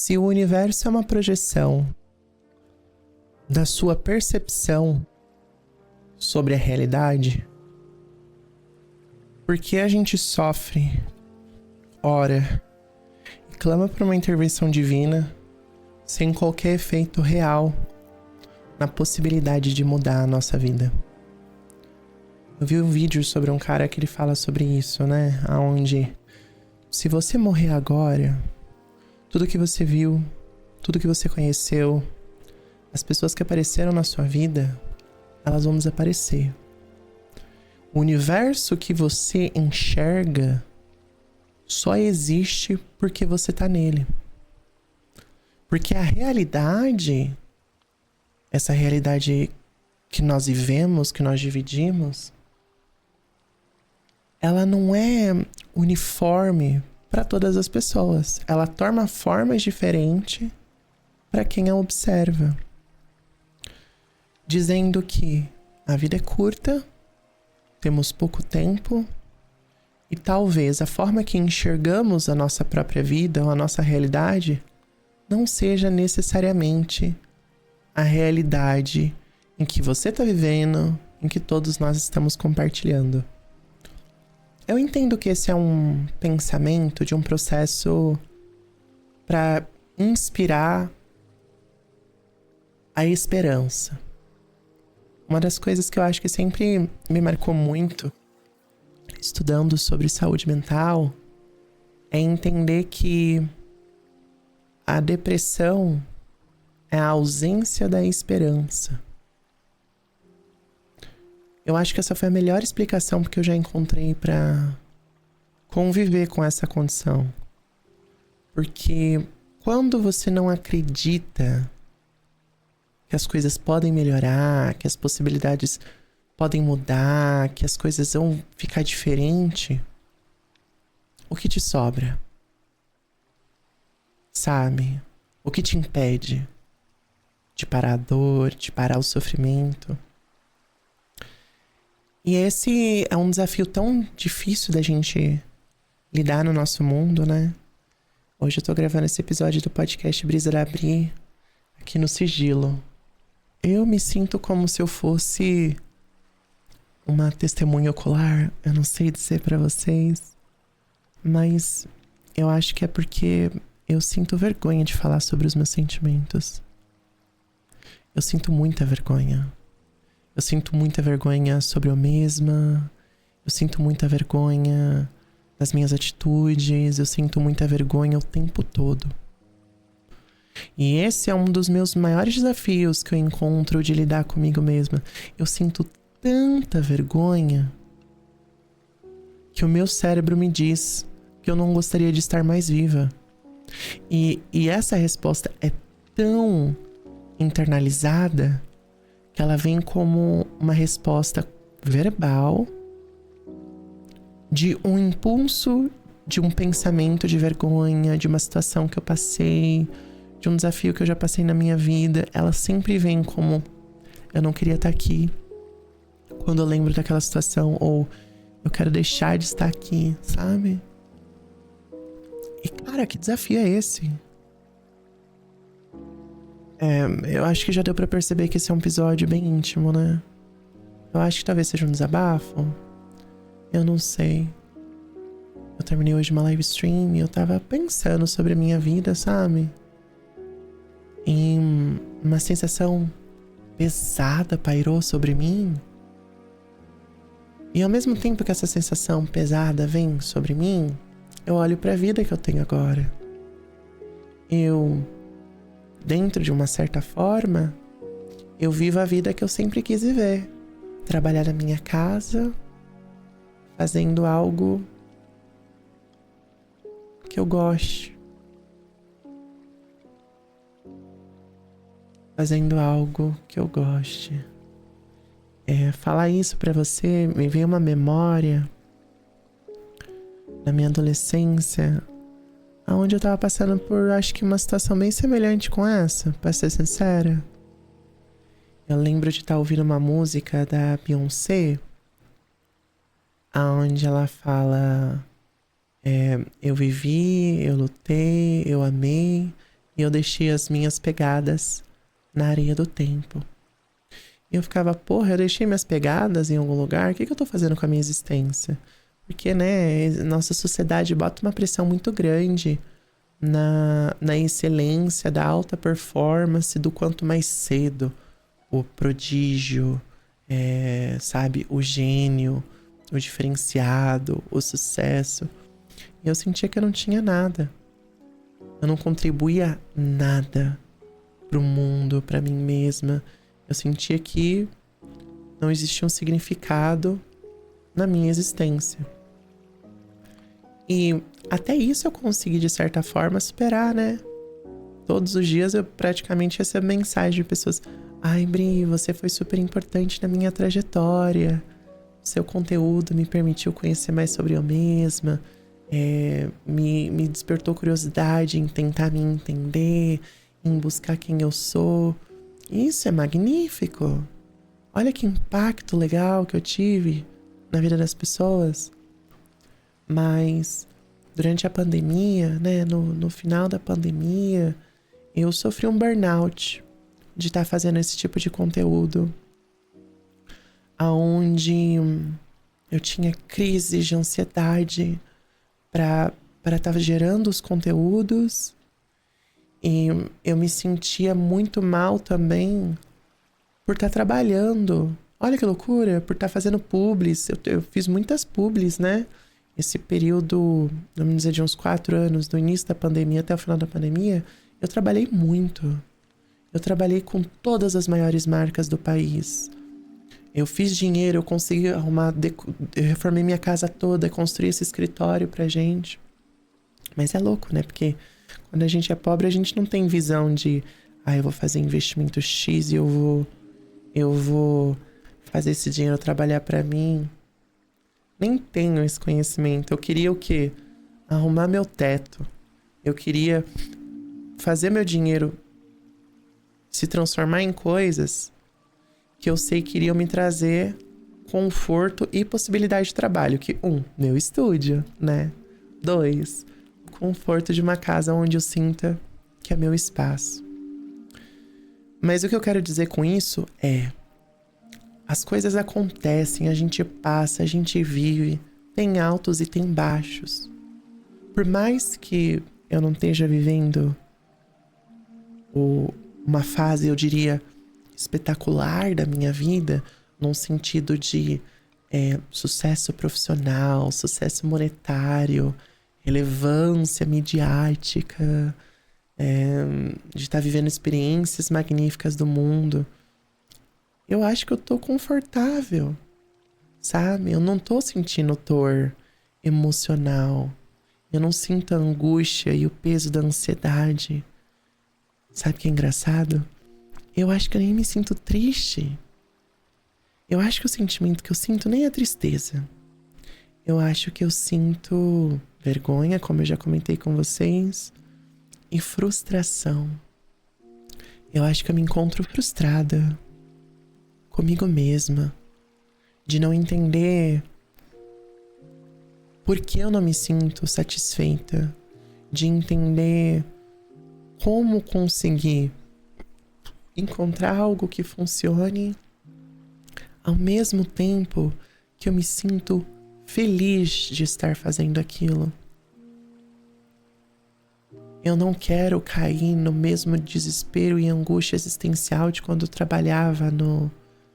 Se o universo é uma projeção da sua percepção sobre a realidade, por que a gente sofre, ora e clama por uma intervenção divina sem qualquer efeito real na possibilidade de mudar a nossa vida? Eu vi um vídeo sobre um cara que ele fala sobre isso, né? Onde, se você morrer agora, tudo que você viu, tudo que você conheceu, as pessoas que apareceram na sua vida, elas vão desaparecer. O universo que você enxerga só existe porque você tá nele. Porque a realidade, essa realidade que nós vivemos, que nós dividimos, ela não é uniforme para todas as pessoas. Ela toma formas diferentes para quem a observa. Dizendo que a vida é curta, temos pouco tempo e talvez a forma que enxergamos a nossa própria vida ou a nossa realidade não seja necessariamente a realidade em que você está vivendo, em que todos nós estamos compartilhando. Eu entendo que esse é um pensamento de um processo para inspirar a esperança. Uma das coisas que eu acho que sempre me marcou muito, estudando sobre saúde mental, é entender que a depressão é a ausência da esperança. Eu acho que essa foi a melhor explicação que eu já encontrei para conviver com essa condição. Porque quando você não acredita que as coisas podem melhorar, que as possibilidades podem mudar, que as coisas vão ficar diferente, o que te sobra? Sabe? O que te impede de parar a dor, de parar o sofrimento? E esse é um desafio tão difícil da gente lidar no nosso mundo, né? Hoje eu tô gravando esse episódio do podcast Brisa da Bri aqui no sigilo. Eu me sinto como se eu fosse uma testemunha ocular. Eu não sei dizer pra vocês, mas eu acho que é porque eu sinto vergonha de falar sobre os meus sentimentos. Eu sinto muita vergonha. Eu sinto muita vergonha sobre eu mesma. Eu sinto muita vergonha das minhas atitudes. Eu sinto muita vergonha o tempo todo. E esse é um dos meus maiores desafios que eu encontro de lidar comigo mesma. Eu sinto tanta vergonha que o meu cérebro me diz que eu não gostaria de estar mais viva. E essa resposta é tão internalizada que ela vem como uma resposta verbal de um impulso, de um pensamento de vergonha, de uma situação que eu passei, de um desafio que eu já passei na minha vida. Ela sempre vem como: eu não queria estar aqui quando eu lembro daquela situação, ou eu quero deixar de estar aqui, sabe? E cara, que desafio é esse? Eu acho que já deu pra perceber que esse é um episódio bem íntimo, né? Eu acho que talvez seja um desabafo. Eu não sei. Eu terminei hoje uma live stream e eu tava pensando sobre a minha vida, sabe? E uma sensação pesada pairou sobre mim. E ao mesmo tempo que essa sensação pesada vem sobre mim, eu olho pra vida que eu tenho agora. Dentro de uma certa forma, eu vivo a vida que eu sempre quis viver. Trabalhar na minha casa, fazendo algo que eu goste. Fazendo algo que eu goste. Falar isso pra você me veio uma memória da minha adolescência, onde eu tava passando por, acho que uma situação bem semelhante com essa, pra ser sincera. Eu lembro de estar ouvindo uma música da Beyoncé, onde ela fala: eu vivi, eu lutei, eu amei, E eu deixei as minhas pegadas na areia do tempo. E eu ficava, porra, eu deixei minhas pegadas em algum lugar? O que eu tô fazendo com a minha existência? Porque, né, nossa sociedade bota uma pressão muito grande na excelência, da alta performance, do quanto mais cedo o prodígio, sabe, o gênio, o diferenciado, o sucesso. E eu sentia que eu não tinha nada. Eu não contribuía nada pro mundo, pra mim mesma. Eu sentia que não existia um significado na minha existência. E até isso eu consegui, de certa forma, superar, né? Todos os dias eu praticamente recebo mensagem de pessoas: ai, Bri, você foi super importante na minha trajetória. Seu conteúdo me permitiu conhecer mais sobre eu mesma. Me despertou curiosidade em tentar me entender, em buscar quem eu sou. Isso é magnífico. Olha que impacto legal que eu tive na vida das pessoas. Mas durante a pandemia, né, no final da pandemia, eu sofri um burnout de estar fazendo esse tipo de conteúdo, aonde eu tinha crises de ansiedade para estar gerando os conteúdos, e eu me sentia muito mal também por estar trabalhando. Olha que loucura, por estar fazendo publis. Eu fiz muitas publis, né? Esse período, vamos dizer, de uns 4 anos, do início da pandemia até o final da pandemia, eu trabalhei muito. Eu trabalhei com todas as maiores marcas do país. Eu fiz dinheiro, eu consegui arrumar, eu reformei minha casa toda, construí esse escritório pra gente. Mas é louco, né? Porque quando a gente é pobre, a gente não tem visão de, eu vou fazer investimento X e eu vou fazer esse dinheiro trabalhar pra mim. Nem tenho esse conhecimento. Eu queria o quê? Arrumar meu teto. Eu queria fazer meu dinheiro se transformar em coisas que eu sei que iriam me trazer conforto e possibilidade de trabalho. Que, meu estúdio, né? 2, conforto de uma casa onde eu sinta que é meu espaço. Mas o que eu quero dizer com isso é: as coisas acontecem, a gente passa, a gente vive, tem altos e tem baixos. Por mais que eu não esteja vivendo uma fase, eu diria, espetacular da minha vida, num sentido de sucesso profissional, sucesso monetário, relevância midiática, de estar vivendo experiências magníficas do mundo, eu acho que eu tô confortável, sabe? Eu não tô sentindo dor emocional. Eu não sinto a angústia e o peso da ansiedade. Sabe o que é engraçado? Eu acho que eu nem me sinto triste. Eu acho que o sentimento que eu sinto nem é tristeza. Eu acho que eu sinto vergonha, como eu já comentei com vocês, e frustração. Eu acho que eu me encontro frustrada comigo mesma, de não entender por que eu não me sinto satisfeita, de entender como conseguir encontrar algo que funcione ao mesmo tempo que eu me sinto feliz de estar fazendo aquilo. Eu não quero cair no mesmo desespero e angústia existencial de quando eu trabalhava no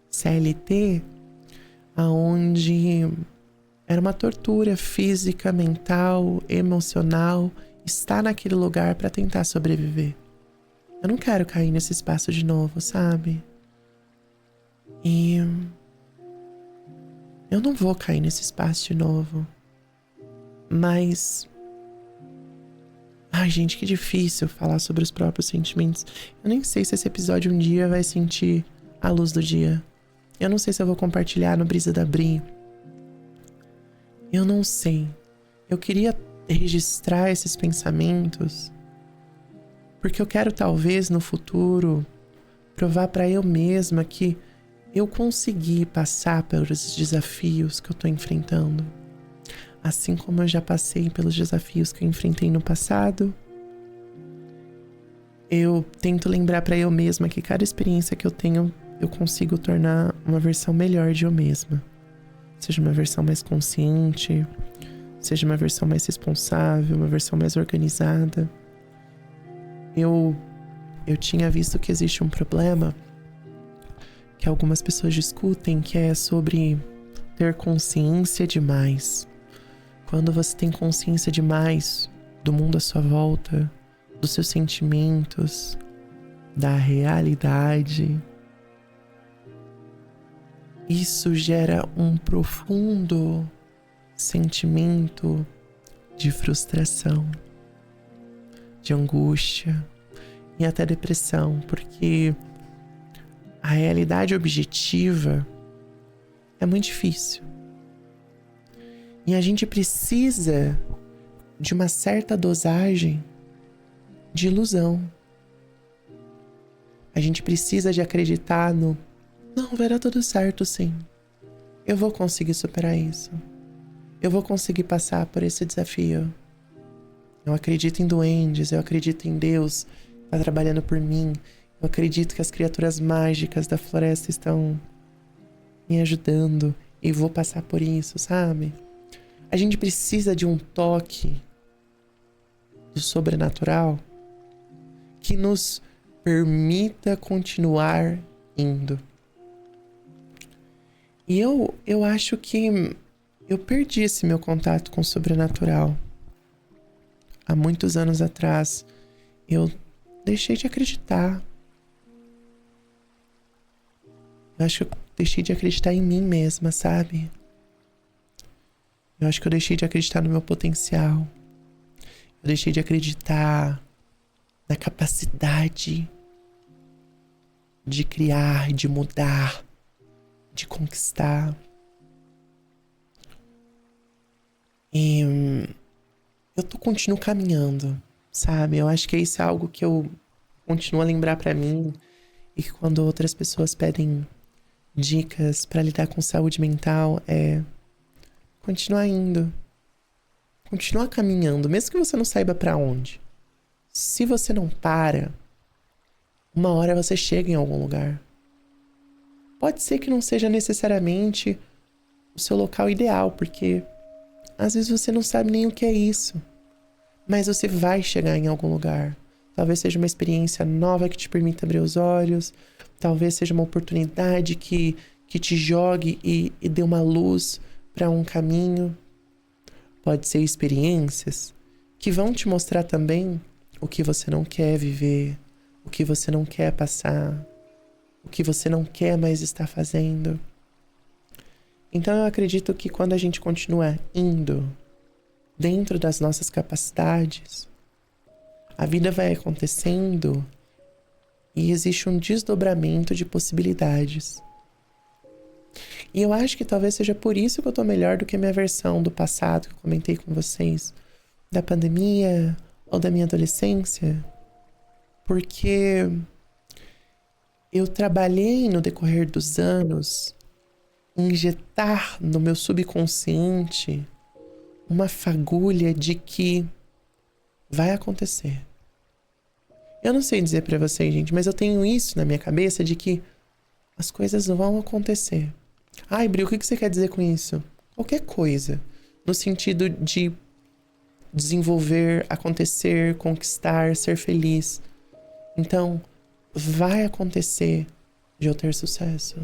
CLT, aonde era uma tortura física, mental, emocional, estar naquele lugar para tentar sobreviver. Eu não quero cair nesse espaço de novo, sabe? E eu não vou cair nesse espaço de novo. Mas ai, gente, que difícil falar sobre os próprios sentimentos. Eu nem sei se esse episódio um dia vai sentir a luz do dia. Eu não sei se eu vou compartilhar no Brisa da Bri. Eu não sei. Eu queria registrar esses pensamentos porque eu quero, talvez, no futuro, provar pra eu mesma que eu consegui passar pelos desafios que eu tô enfrentando. Assim como eu já passei pelos desafios que eu enfrentei no passado. eu tento lembrar pra eu mesma que cada experiência que eu tenho, eu consigo tornar uma versão melhor de eu mesma. Seja uma versão mais consciente, seja uma versão mais responsável, uma versão mais organizada. Eu tinha visto que existe um problema que algumas pessoas discutem, que é sobre ter consciência demais. Quando você tem consciência demais do mundo à sua volta, dos seus sentimentos, da realidade, isso gera um profundo sentimento de frustração, de angústia e até depressão, porque a realidade objetiva é muito difícil. E a gente precisa de uma certa dosagem de ilusão. A gente precisa de acreditar no não, vai dar tudo certo sim. Eu vou conseguir superar isso. Eu vou conseguir passar por esse desafio. Eu acredito em duendes, eu acredito em Deus que está trabalhando por mim. Eu acredito que as criaturas mágicas da floresta estão me ajudando e vou passar por isso, sabe? A gente precisa de um toque do sobrenatural que nos permita continuar indo. E eu acho que eu perdi esse meu contato com o sobrenatural. Há muitos anos atrás, eu deixei de acreditar. Eu acho que eu deixei de acreditar em mim mesma, sabe? Eu acho que eu deixei de acreditar no meu potencial. Eu deixei de acreditar na capacidade de criar, de mudar, de conquistar. E eu continuo caminhando, sabe? Eu acho que isso é algo que eu continuo a lembrar pra mim. E que quando outras pessoas pedem dicas pra lidar com saúde mental, é continuar indo. Continuar caminhando, mesmo que você não saiba pra onde. Se você não para, uma hora você chega em algum lugar. Pode ser que não seja necessariamente o seu local ideal, porque às vezes você não sabe nem o que é isso. Mas você vai chegar em algum lugar. Talvez seja uma experiência nova que te permita abrir os olhos. Talvez seja uma oportunidade que te jogue e dê uma luz para um caminho. Pode ser experiências que vão te mostrar também o que você não quer viver, o que você não quer passar, o que você não quer mais estar fazendo. Então eu acredito que quando a gente continua indo dentro das nossas capacidades, a vida vai acontecendo e existe um desdobramento de possibilidades. E eu acho que talvez seja por isso que eu tô melhor do que a minha versão do passado que eu comentei com vocês, da pandemia ou da minha adolescência, porque eu trabalhei no decorrer dos anos injetar no meu subconsciente uma fagulha de que vai acontecer. Eu não sei dizer pra vocês, gente, mas eu tenho isso na minha cabeça de que as coisas vão acontecer. Ai, Bri, o que você quer dizer com isso? Qualquer coisa. No sentido de desenvolver, acontecer, conquistar, ser feliz. Então, vai acontecer de eu ter sucesso.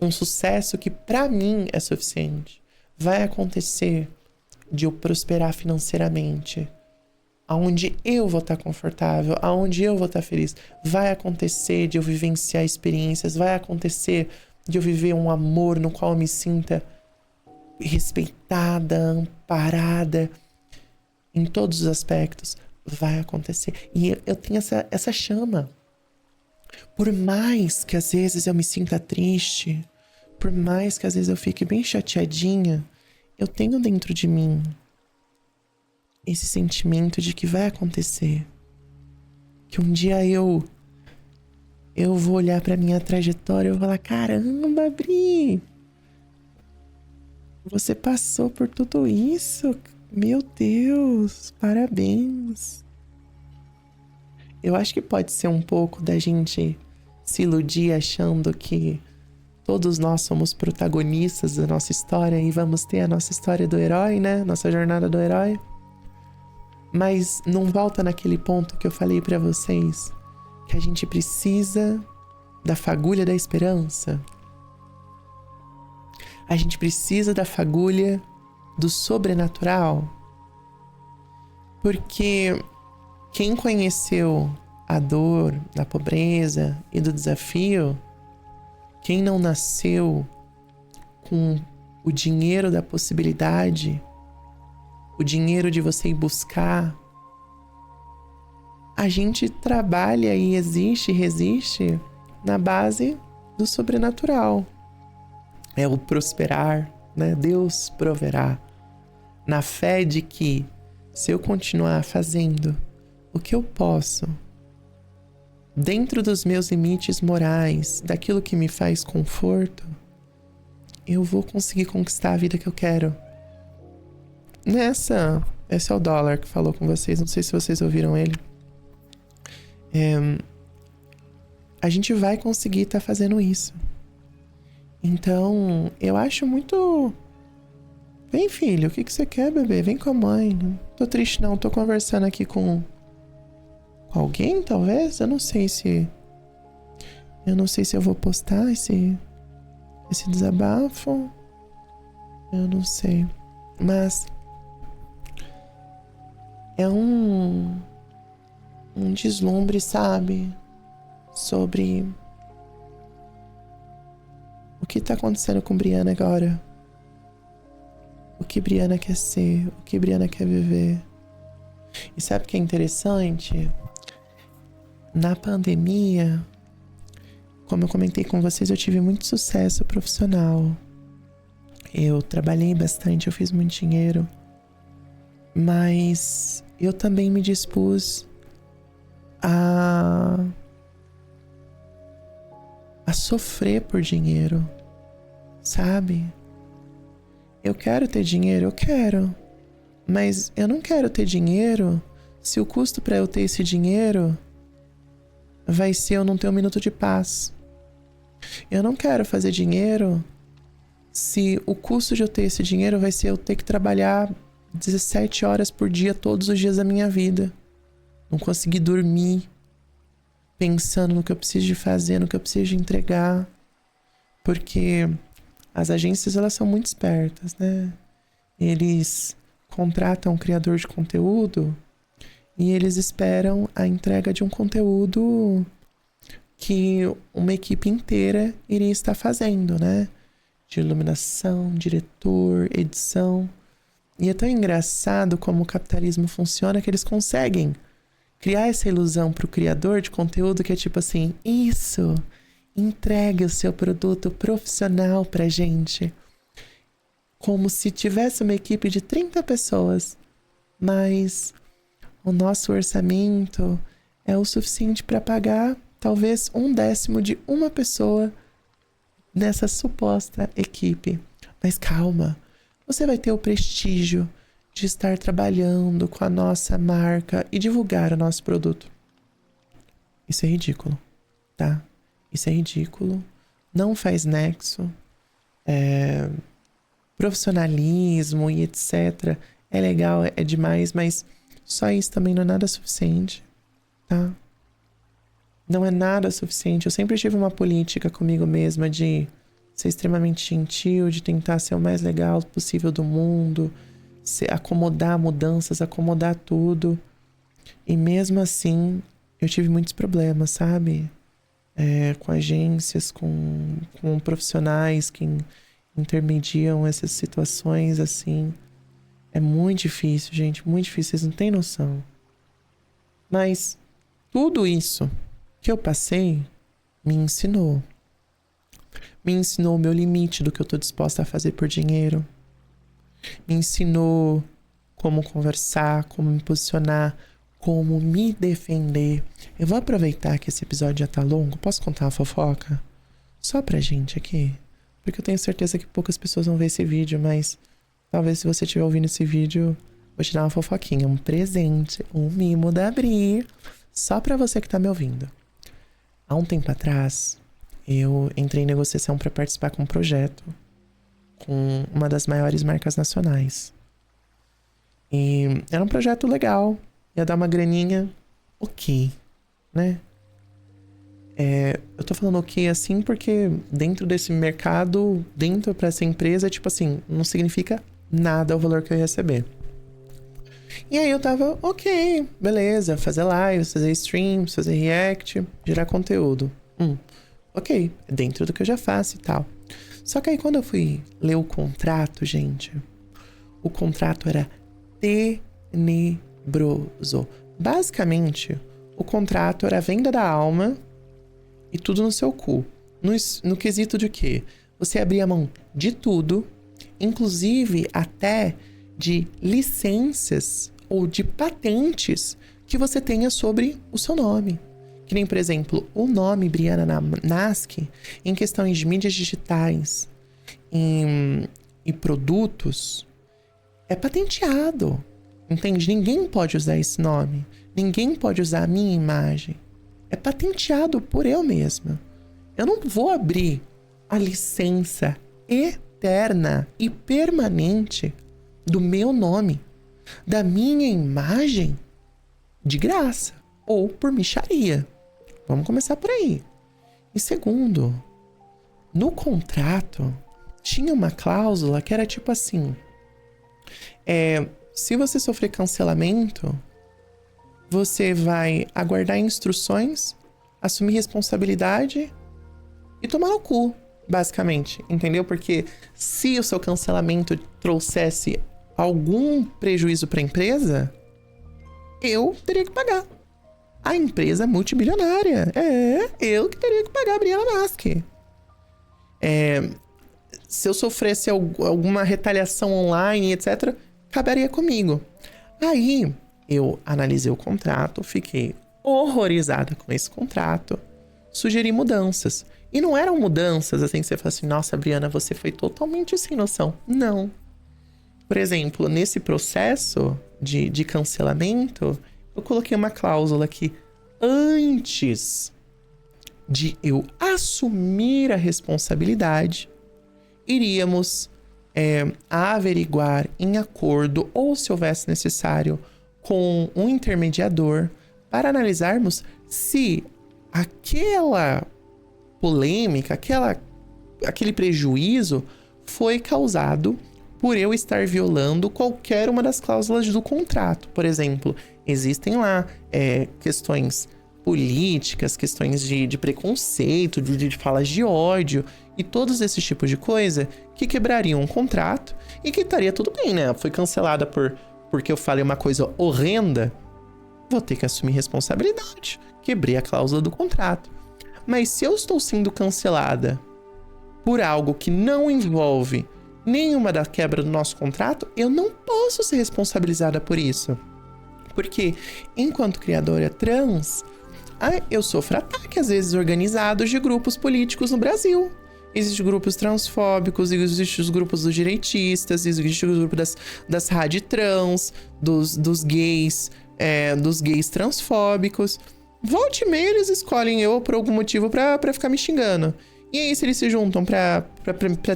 Um sucesso que pra mim é suficiente. Vai acontecer de eu prosperar financeiramente. Aonde eu vou estar confortável, aonde eu vou estar feliz. Vai acontecer de eu vivenciar experiências, vai acontecer de eu viver um amor no qual eu me sinta respeitada, amparada, em todos os aspectos. Vai acontecer. E eu tenho essa chama. Por mais que às vezes eu me sinta triste, por mais que às vezes eu fique bem chateadinha, eu tenho dentro de mim esse sentimento de que vai acontecer. Que um dia eu vou olhar pra minha trajetória e vou falar, caramba, Bri, você passou por tudo isso? Meu Deus, parabéns. eu acho que pode ser um pouco da gente se iludir achando que todos nós somos protagonistas da nossa história e vamos ter a nossa história do herói, né? Nossa jornada do herói. Mas não volta naquele ponto que eu falei pra vocês, que a gente precisa da fagulha da esperança. A gente precisa da fagulha do sobrenatural. Porque quem conheceu a dor da pobreza e do desafio, quem não nasceu com o dinheiro da possibilidade, o dinheiro de você ir buscar, a gente trabalha e existe e resiste na base do sobrenatural. É o prosperar, né? Deus proverá. Na fé de que, se eu continuar fazendo o que eu posso, dentro dos meus limites morais, daquilo que me faz conforto, eu vou conseguir conquistar a vida que eu quero. Esse é o dólar que falou com vocês, não sei se vocês ouviram ele. A gente vai conseguir estar fazendo isso. Então, eu acho muito... Vem, filho, o que você quer, bebê? Vem com a mãe. Não tô triste, não. Tô conversando aqui com alguém, talvez? Eu não sei se eu vou postar esse desabafo. Eu não sei. Mas é um deslumbre, sabe? Sobre o que tá acontecendo com Briana agora. O que Briana quer ser, o que Briana quer viver. E sabe o que é interessante? Na pandemia, como eu comentei com vocês, eu tive muito sucesso profissional. Eu trabalhei bastante, eu fiz muito dinheiro. Mas eu também me dispus a sofrer por dinheiro, sabe? Eu quero ter dinheiro, eu quero. Mas eu não quero ter dinheiro se o custo para eu ter esse dinheiro vai ser eu não ter um minuto de paz. Eu não quero fazer dinheiro se o custo de eu ter esse dinheiro vai ser eu ter que trabalhar 17 horas por dia todos os dias da minha vida. Não conseguir dormir pensando no que eu preciso de fazer, no que eu preciso de entregar. Porque as agências, elas são muito espertas, né? Eles contratam um criador de conteúdo e eles esperam a entrega de um conteúdo que uma equipe inteira iria estar fazendo, né? De iluminação, diretor, edição. E é tão engraçado como o capitalismo funciona que eles conseguem criar essa ilusão para o criador de conteúdo que é tipo assim, isso, entregue o seu produto profissional pra gente. Como se tivesse uma equipe de 30 pessoas, mas o nosso orçamento é o suficiente para pagar talvez 1/10 de uma pessoa nessa suposta equipe. Mas calma, você vai ter o prestígio de estar trabalhando com a nossa marca e divulgar o nosso produto. Isso é ridículo, tá? Isso é ridículo. Não faz nexo. Profissionalismo e etc. É legal, é demais, mas só isso também não é nada suficiente, tá? Não é nada suficiente. Eu sempre tive uma política comigo mesma de ser extremamente gentil, de tentar ser o mais legal possível do mundo, acomodar mudanças, acomodar tudo. E mesmo assim, eu tive muitos problemas, sabe? Com agências, com profissionais que intermediam essas situações, assim. É muito difícil, gente, muito difícil, vocês não têm noção. Mas tudo isso que eu passei me ensinou. Me ensinou o meu limite do que eu tô disposta a fazer por dinheiro. Me ensinou como conversar, como me posicionar, como me defender. Eu vou aproveitar que esse episódio já tá longo. Posso contar uma fofoca? Só pra gente aqui. Porque eu tenho certeza que poucas pessoas vão ver esse vídeo, mas talvez se você estiver ouvindo esse vídeo, vou te dar uma fofoquinha, um presente, um mimo da Bri. Só para você que tá me ouvindo. Há um tempo atrás, eu entrei em negociação para participar com um projeto com uma das maiores marcas nacionais. E era um projeto legal, ia dar uma graninha, ok, né? Eu tô falando ok assim porque dentro desse mercado, dentro pra essa empresa, tipo assim, não significa nada o valor que eu ia receber. E aí eu tava, ok, beleza, fazer lives, fazer streams, fazer react, gerar conteúdo. Ok, é dentro do que eu já faço e tal. Só que aí quando eu fui ler o contrato, gente, o contrato era tenebroso. Basicamente, o contrato era a venda da alma e tudo no seu cu. No quesito de quê? Você abria mão de tudo, inclusive até de licenças ou de patentes que você tenha sobre o seu nome. Que nem, por exemplo, o nome Briana Nasc, em questões de mídias digitais e produtos, é patenteado. Entende? Ninguém pode usar esse nome. Ninguém pode usar a minha imagem. É patenteado por eu mesma. Eu não vou abrir a licença eterna e permanente do meu nome, da minha imagem, de graça ou por mixaria. Vamos começar por aí. E segundo, no contrato tinha uma cláusula que era tipo assim: se você sofrer cancelamento, você vai aguardar instruções, assumir responsabilidade e tomar no cu, basicamente, entendeu? Porque se o seu cancelamento trouxesse algum prejuízo para a empresa, eu teria que pagar. A empresa multibilionária. Eu que teria que pagar a Briana Nasc. Se eu sofresse alguma retaliação online, etc., caberia comigo. Aí, eu analisei o contrato, fiquei horrorizada com esse contrato, sugeri mudanças. E não eram mudanças assim que você fala assim: nossa, Briana, você foi totalmente sem noção. Não. Por exemplo, nesse processo de cancelamento, eu coloquei uma cláusula que antes de eu assumir a responsabilidade, iríamos averiguar em acordo, ou se houvesse necessário, com um intermediador, para analisarmos se aquela polêmica, aquele prejuízo foi causado por eu estar violando qualquer uma das cláusulas do contrato. Por exemplo, existem lá questões políticas, questões de preconceito, de falas de ódio e todos esses tipos de coisa que quebrariam um contrato e que estaria tudo bem, né? Foi cancelada porque eu falei uma coisa horrenda, vou ter que assumir responsabilidade. Quebrei a cláusula do contrato. Mas se eu estou sendo cancelada por algo que não envolve nenhuma da quebra do nosso contrato, eu não posso ser responsabilizada por isso. Porque, enquanto criadora trans, eu sofro ataque, às vezes, organizados de grupos políticos no Brasil. Existem grupos transfóbicos, existem os grupos dos direitistas, existe o grupo das raditrans, dos gays transfóbicos. Volte e meia, eles escolhem eu por algum motivo pra ficar me xingando. E aí, se eles se juntam pra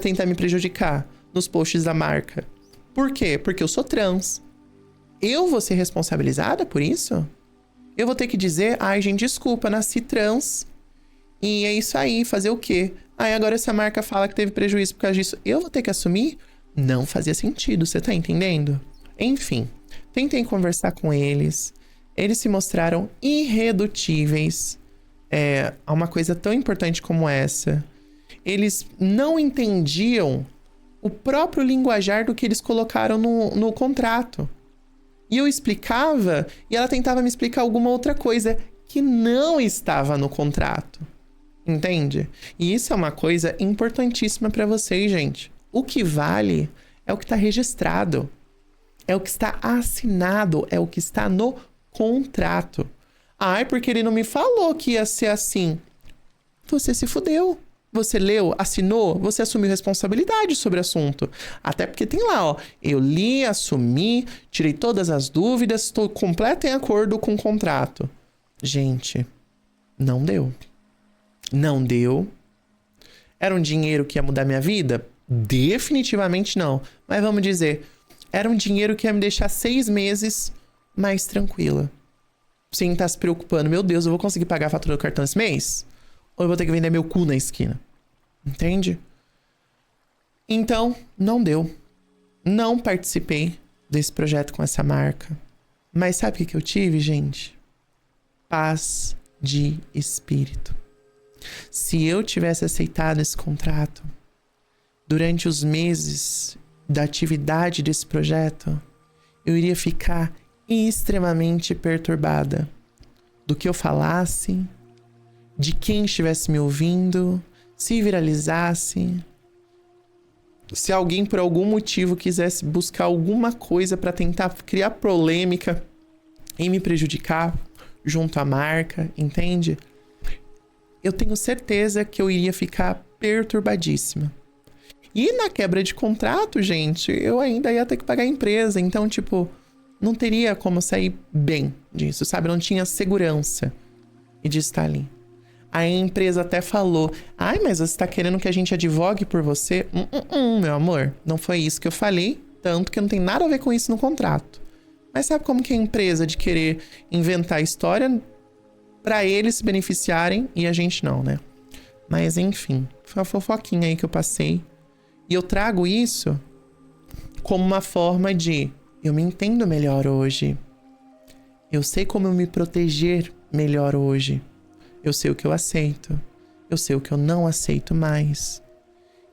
tentar me prejudicar nos posts da marca? Por quê? Porque eu sou trans. Eu vou ser responsabilizada por isso? Eu vou ter que dizer: ai, gente, desculpa, nasci trans. E é isso aí, fazer o quê? Aí agora essa marca fala que teve prejuízo por causa disso. Eu vou ter que assumir? Não fazia sentido, você tá entendendo? Enfim, tentei conversar com eles. Eles se mostraram irredutíveis a uma coisa tão importante como essa. Eles não entendiam o próprio linguajar do que eles colocaram no contrato. E eu explicava, e ela tentava me explicar alguma outra coisa que não estava no contrato. Entende? E isso é uma coisa importantíssima para vocês, gente. O que vale é o que está registrado. É o que está assinado. É o que está no contrato. Ai, porque ele não me falou que ia ser assim. Você se fudeu. Você leu, assinou, você assumiu responsabilidade sobre o assunto. Até porque tem lá, ó, eu li, assumi, tirei todas as dúvidas, estou completo em acordo com o contrato. Gente, não deu. Não deu. Era um dinheiro que ia mudar minha vida? Definitivamente não. Mas vamos dizer, era um dinheiro que ia me deixar 6 meses mais tranquila. Sem estar se preocupando. Meu Deus, eu vou conseguir pagar a fatura do cartão esse mês? Ou eu vou ter que vender meu cu na esquina? Entende? Então, não deu. Não participei desse projeto com essa marca. Mas sabe o que eu tive, gente? Paz de espírito. Se eu tivesse aceitado esse contrato, durante os meses da atividade desse projeto, eu iria ficar extremamente perturbada do que eu falasse, de quem estivesse me ouvindo, se viralizasse, se alguém por algum motivo quisesse buscar alguma coisa para tentar criar polêmica e me prejudicar junto à marca, entende? Eu tenho certeza que eu iria ficar perturbadíssima. E na quebra de contrato, gente, eu ainda ia ter que pagar a empresa. Então, tipo, não teria como sair bem disso, sabe? Não tinha segurança de estar ali. Aí a empresa até falou: ai, mas você tá querendo que a gente advogue por você? Meu amor, não foi isso que eu falei. Tanto que não tem nada a ver com isso no contrato. Mas sabe como que é a empresa de querer inventar história pra eles se beneficiarem e a gente não, né? Mas enfim, foi uma fofoquinha aí que eu passei. E eu trago isso como uma forma de: eu me entendo melhor hoje. Eu sei como eu me proteger melhor hoje. Eu sei o que eu aceito. Eu sei o que eu não aceito mais.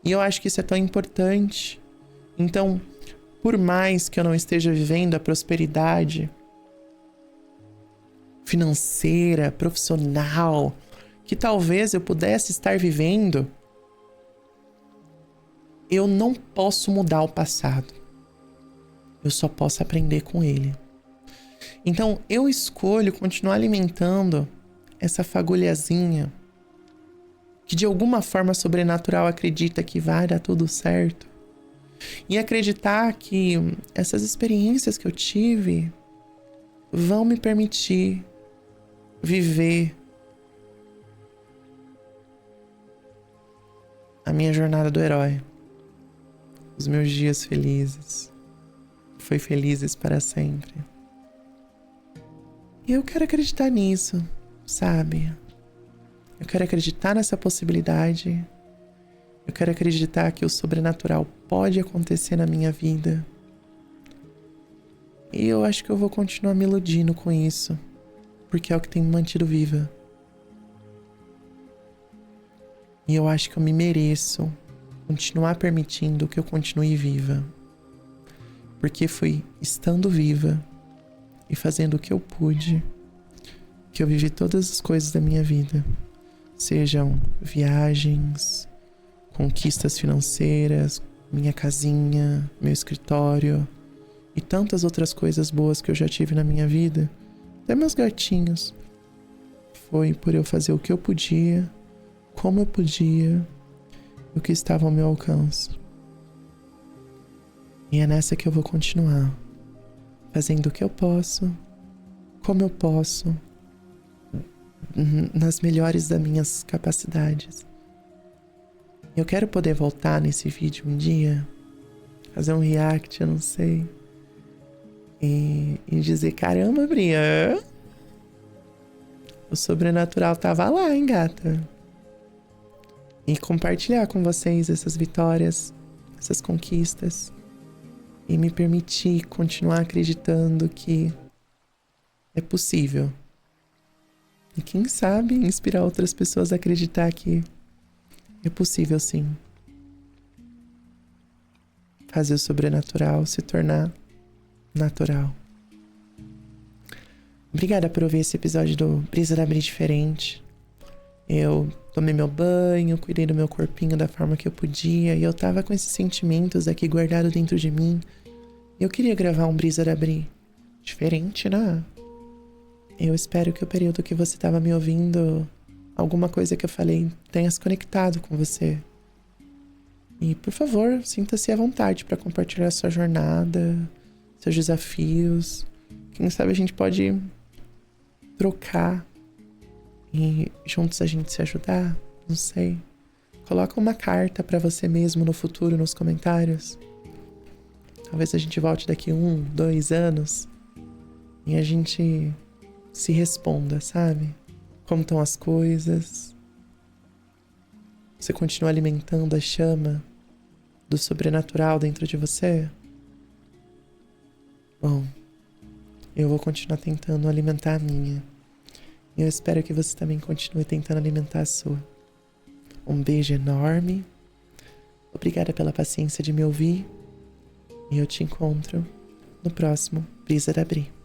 E eu acho que isso é tão importante. Então, por mais que eu não esteja vivendo a prosperidade financeira, profissional, que talvez eu pudesse estar vivendo, eu não posso mudar o passado. Eu só posso aprender com ele. Então, eu escolho continuar alimentando essa fagulhazinha que de alguma forma sobrenatural acredita que vai dar tudo certo. E acreditar que essas experiências que eu tive vão me permitir viver a minha jornada do herói. Os meus dias felizes. Foi felizes para sempre. E eu quero acreditar nisso, sabe? Eu quero acreditar nessa possibilidade. Eu quero acreditar que o sobrenatural pode acontecer na minha vida. E eu acho que eu vou continuar me iludindo com isso, porque é o que tem me mantido viva. E eu acho que eu me mereço continuar permitindo que eu continue viva. Porque foi estando viva e fazendo o que eu pude que eu vivi todas as coisas da minha vida. Sejam viagens, conquistas financeiras, minha casinha, meu escritório e tantas outras coisas boas que eu já tive na minha vida. Até meus gatinhos. Foi por eu fazer o que eu podia, como eu podia, o que estava ao meu alcance. E é nessa que eu vou continuar, fazendo o que eu posso, como eu posso, nas melhores das minhas capacidades. Eu quero poder voltar nesse vídeo um dia, fazer um react, eu não sei, e dizer: caramba, Bria, o sobrenatural tava lá, hein, gata? E compartilhar com vocês essas vitórias, essas conquistas. E me permitir continuar acreditando que é possível. E quem sabe inspirar outras pessoas a acreditar que é possível, sim. Fazer o sobrenatural se tornar natural. Obrigada por ouvir esse episódio do Brisa da Bri Diferente. Eu tomei meu banho, cuidei do meu corpinho da forma que eu podia, e eu tava com esses sentimentos aqui guardados dentro de mim. Eu queria gravar um Brisa da Bri diferente, né? Eu espero que o período que você tava me ouvindo, alguma coisa que eu falei tenha se conectado com você. E, por favor, sinta-se à vontade para compartilhar sua jornada, seus desafios. Quem sabe a gente pode trocar E juntos a gente se ajudar, não sei. Coloca uma carta pra você mesmo no futuro nos comentários. Talvez a gente volte daqui 1, 2 anos e a gente se responda, sabe? Como estão as coisas? Você continua alimentando a chama do sobrenatural dentro de você? Bom, eu vou continuar tentando alimentar a minha. E eu espero que você também continue tentando alimentar a sua. Um beijo enorme. Obrigada pela paciência de me ouvir. E eu te encontro no próximo Brisa da Bri.